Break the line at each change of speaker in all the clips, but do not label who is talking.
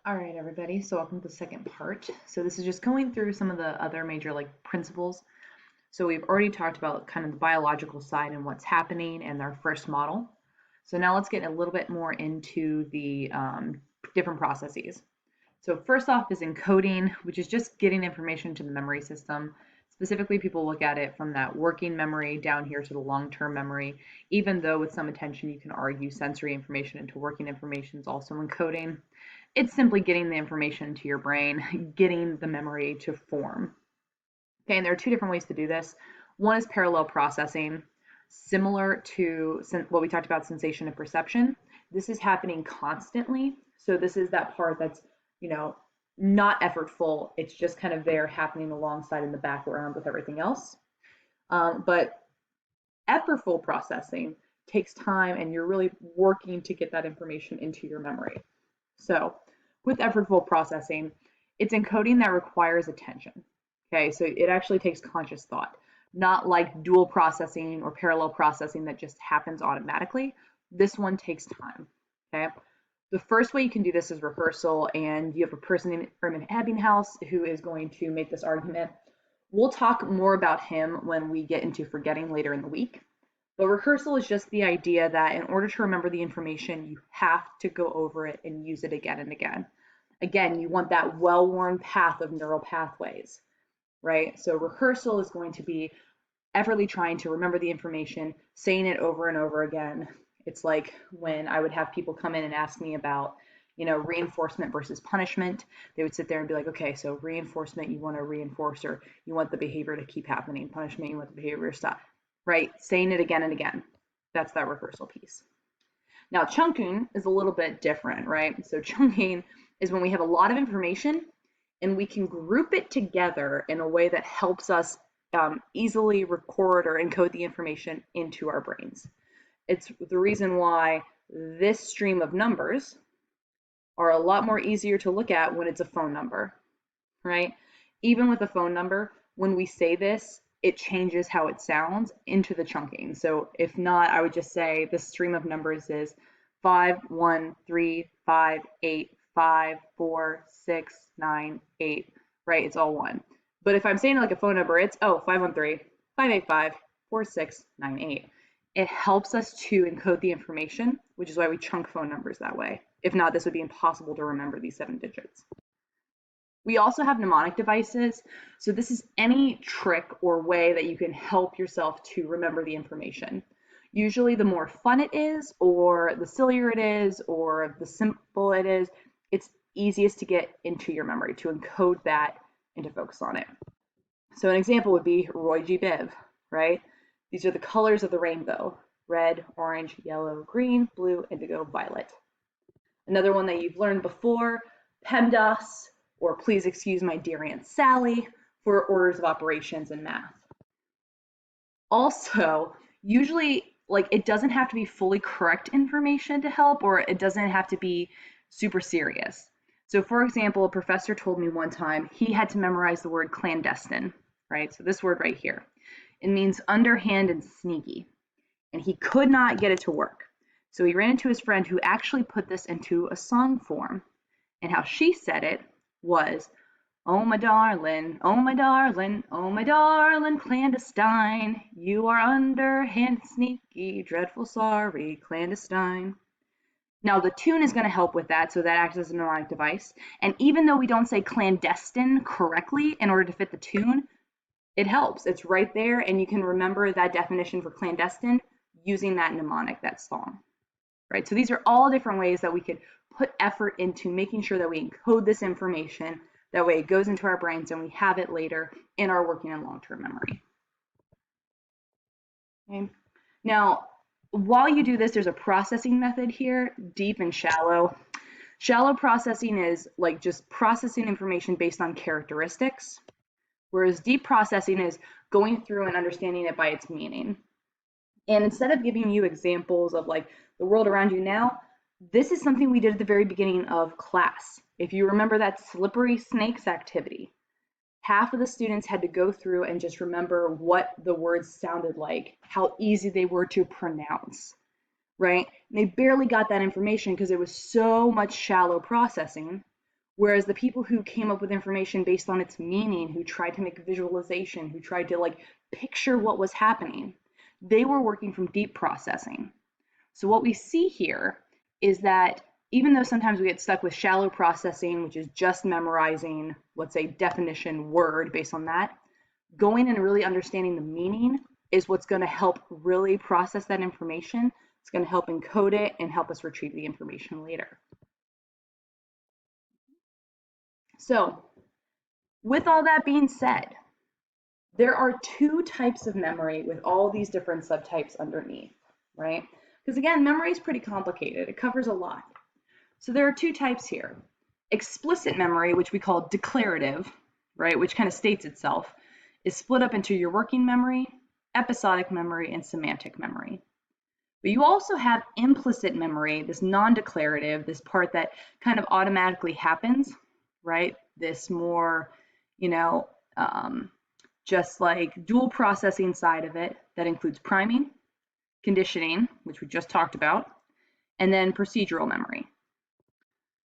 All right, everybody. So welcome to the second part. So this is just going through some of the other major principles. So we've already talked about kind of the biological side and what's happening and our first model. So now let's get a little bit more into the different processes. So first off is encoding, which is just getting information to the memory system. Specifically, people look at it from that working memory down here to the long-term memory, even though with some attention you can argue sensory information into working information is also encoding. It's simply getting the information to your brain, getting the memory to form. Okay, and there are two different ways to do this. One is parallel processing, similar to what we talked about, sensation and perception. This is happening constantly. So this is that part that's, not effortful. It's just kind of there happening alongside in the background with everything else. But effortful processing takes time and you're really working to get that information into your memory. So with effortful processing, it's encoding that requires attention. Okay, so it actually takes conscious thought, not like dual processing or parallel processing that just happens automatically. This one takes time. Okay, the first way you can do this is rehearsal, and you have a person in Ebbinghaus who is going to make this argument. We'll talk more about him when we get into forgetting later in the week. But rehearsal is just the idea that in order to remember the information, you have to go over it and use it again and again. Again, you want that well-worn path of neural pathways, right? So rehearsal is going to be everly trying to remember the information, saying it over and over again. It's like when I would have people come in and ask me about, reinforcement versus punishment. They would sit there and be like, okay, so reinforcement, you want to reinforce, or you want the behavior to keep happening. Punishment, you want the behavior to stop, right? Saying it again and again. That's that rehearsal piece. Now, chunking is a little bit different, right? So chunking is when we have a lot of information and we can group it together in a way that helps us easily record or encode the information into our brains. It's the reason why this stream of numbers are a lot more easier to look at when it's a phone number, right? Even with a phone number, when we say this, it changes how it sounds into the chunking. So if not, I would just say the stream of numbers is 5, 1, 3, 5, 8, 5, 4, 6, 9, 8, right? It's all one. But if I'm saying like a phone number, it's 513, 585, 4698. It helps us to encode the information, which is why we chunk phone numbers that way. If not, this would be impossible to remember these 7 digits. We also have mnemonic devices. So this is any trick or way that you can help yourself to remember the information. Usually the more fun it is, or the sillier it is, or the simple it is, it's easiest to get into your memory, to encode that and to focus on it. So an example would be Roy G. Biv, right? These are the colors of the rainbow: red, orange, yellow, green, blue, indigo, violet. Another one that you've learned before, PEMDAS, or please excuse my dear Aunt Sally, for orders of operations in math. Also, usually, it doesn't have to be fully correct information to help, or it doesn't have to be super serious. So for example, a professor told me one time he had to memorize the word clandestine, right? So this word right here. It means underhand and sneaky, and he could not get it to work. So he ran into his friend who actually put this into a song form, and how she said it was, oh my darling, oh my darling, oh my darling clandestine, you are underhand, sneaky, dreadful, sorry, clandestine. Now the tune is going to help with that, so that acts as a mnemonic device. And even though we don't say clandestine correctly in order to fit the tune, it helps. It's right there, and you can remember that definition for clandestine using that mnemonic, that song. Right? So these are all different ways that we could put effort into making sure that we encode this information. That way it goes into our brains and we have it later in our working and long-term memory. Okay. Now, while you do this, there's a processing method here, deep and shallow. Shallow processing is like just processing information based on characteristics, whereas deep processing is going through and understanding it by its meaning. And instead of giving you examples of the world around you now, this is something we did at the very beginning of class. If you remember that slippery snakes activity, half of the students had to go through and just remember what the words sounded like, how easy they were to pronounce, right? And they barely got that information because it was so much shallow processing, Whereas the people who came up with information based on its meaning, who tried to make a visualization, who tried to like picture what was happening, they were working from deep processing. So what we see here is that even though sometimes we get stuck with shallow processing, which is just memorizing, let's say, definition word based on that, going and really understanding the meaning is what's going to help really process that information. It's going to help encode it and help us retrieve the information later. So with all that being said, there are two types of memory with all these different subtypes underneath, right? Because again, memory is pretty complicated. It covers a lot. So there are two types here. Explicit memory, which we call declarative, right, which kind of states itself, is split up into your working memory, episodic memory, and semantic memory. But you also have implicit memory, this non-declarative, this part that kind of automatically happens, right? This more, you know, just like dual processing side of it that includes priming, conditioning, which we just talked about, and then procedural memory.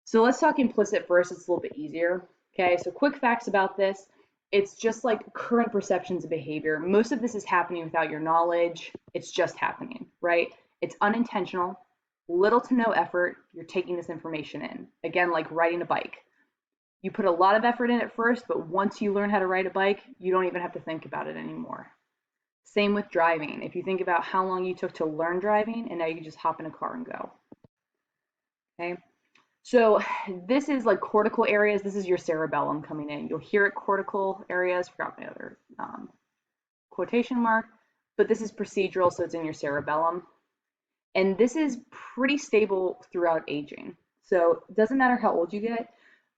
So let's talk implicit first. It's a little bit easier. Okay, so quick facts about this. It's just like current perceptions of behavior. Most of this is happening without your knowledge. It's just happening, right? It's unintentional, little to no effort. You're taking this information in. Again, like riding a bike. You put a lot of effort in at first, but once you learn how to ride a bike, you don't even have to think about it anymore. Same with driving. If you think about how long you took to learn driving, and now you can just hop in a car and go. Okay. So this is like cortical areas. This is your cerebellum coming in. You'll hear it cortical areas. Forgot my other quotation mark, but this is procedural, so it's in your cerebellum. And this is pretty stable throughout aging. So it doesn't matter how old you get,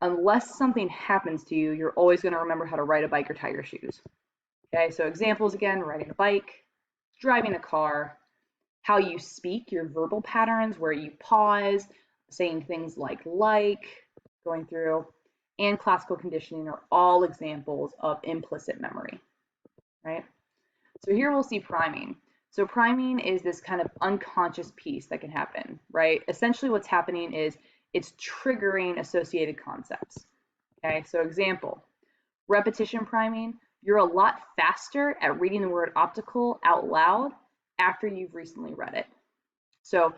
unless something happens to you, you're always going to remember how to ride a bike or tie your shoes. Okay, so examples again, riding a bike, driving a car, how you speak, your verbal patterns, where you pause, saying things like, going through, and classical conditioning are all examples of implicit memory, right? So here we'll see priming. So priming is this kind of unconscious piece that can happen, right? Essentially what's happening is it's triggering associated concepts, okay? So example, repetition priming, you're a lot faster at reading the word optical out loud after you've recently read it. So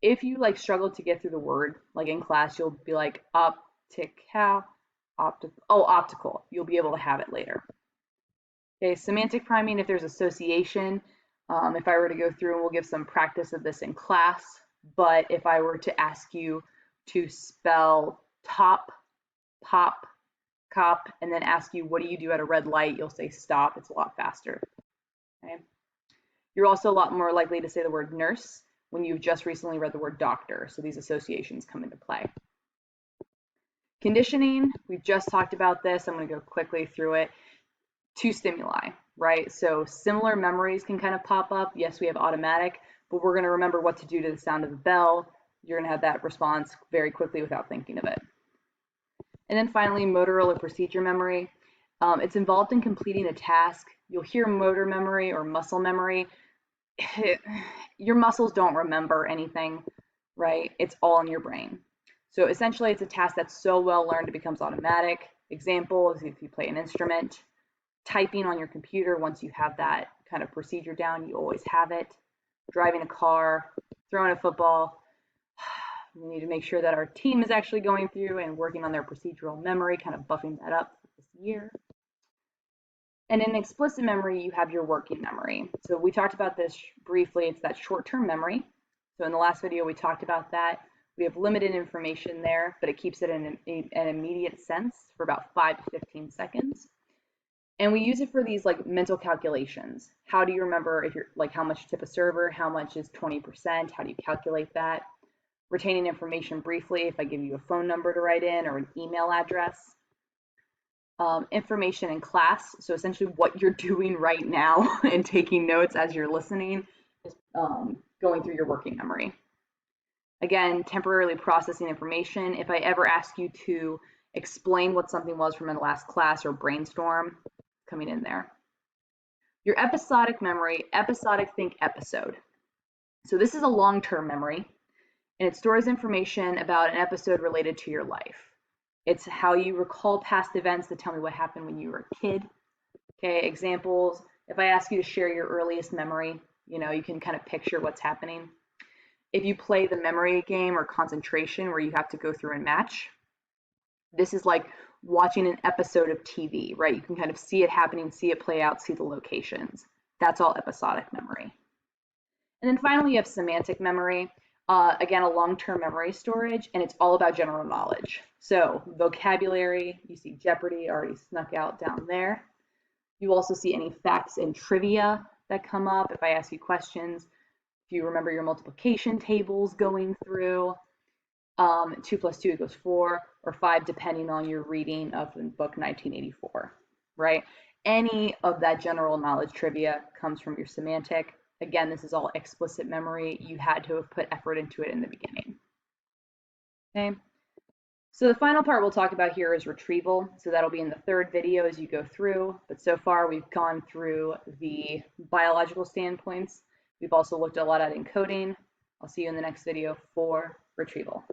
if you like struggle to get through the word, like in class, you'll be like optical. You'll be able to have it later. Okay, semantic priming, if there's association, if I were to go through, and we'll give some practice of this in class, but if I were to ask you to spell top, pop, cop, and then ask you, what do you do at a red light? You'll say stop. It's a lot faster. Okay. You're also a lot more likely to say the word nurse when you've just recently read the word doctor. So these associations come into play. Conditioning, we've just talked about this. I'm going to go quickly through it. Two stimuli, right? So similar memories can kind of pop up. Yes, we have automatic, but we're going to remember what to do to the sound of the bell. You're going to have that response very quickly without thinking of it. And then finally, motor or procedure memory. It's involved in completing a task. You'll hear motor memory or muscle memory. Your muscles don't remember anything, right? It's all in your brain. So essentially, it's a task that's so well learned it becomes automatic. Example is if you play an instrument. Typing on your computer, once you have that kind of procedure down, you always have it. Driving a car, throwing a football. We need to make sure that our team is actually going through and working on their procedural memory, kind of buffing that up this year. And in explicit memory, you have your working memory. So we talked about this briefly. It's that short-term memory. So in the last video, we talked about that. We have limited information there, but it keeps it in an immediate sense for about 5 to 15 seconds. And we use it for these like mental calculations. How do you remember if you're like how much to tip a server? How much is 20%? How do you calculate that? Retaining information briefly, if I give you a phone number to write in or an email address. Information in class, so essentially what you're doing right now and taking notes as you're listening is going through your working memory. Again, temporarily processing information. If I ever ask you to explain what something was from a last class or brainstorm, coming in there. Your episodic memory, episodic, think episode. So this is a long-term memory, and it stores information about an episode related to your life. It's how you recall past events that tell me what happened when you were a kid. Okay, examples. If I ask you to share your earliest memory, you can kind of picture what's happening. If you play the memory game or concentration where you have to go through and match, this is like watching an episode of TV, right? You can kind of see it happening, see it play out, see the locations. That's all episodic memory. And then finally, you have semantic memory. Again, a long-term memory storage, and it's all about general knowledge. So vocabulary, you see Jeopardy already snuck out down there. You also see any facts and trivia that come up if I ask you questions. If you remember your multiplication tables going through, 2 plus 2 equals 4, or 5, depending on your reading of the book 1984, right? Any of that general knowledge trivia comes from your semantic. Again, this is all explicit memory. You had to have put effort into it in the beginning. Okay. So the final part we'll talk about here is retrieval. So that'll be in the third video as you go through. But so far we've gone through the biological standpoints. We've also looked a lot at encoding. I'll see you in the next video for retrieval.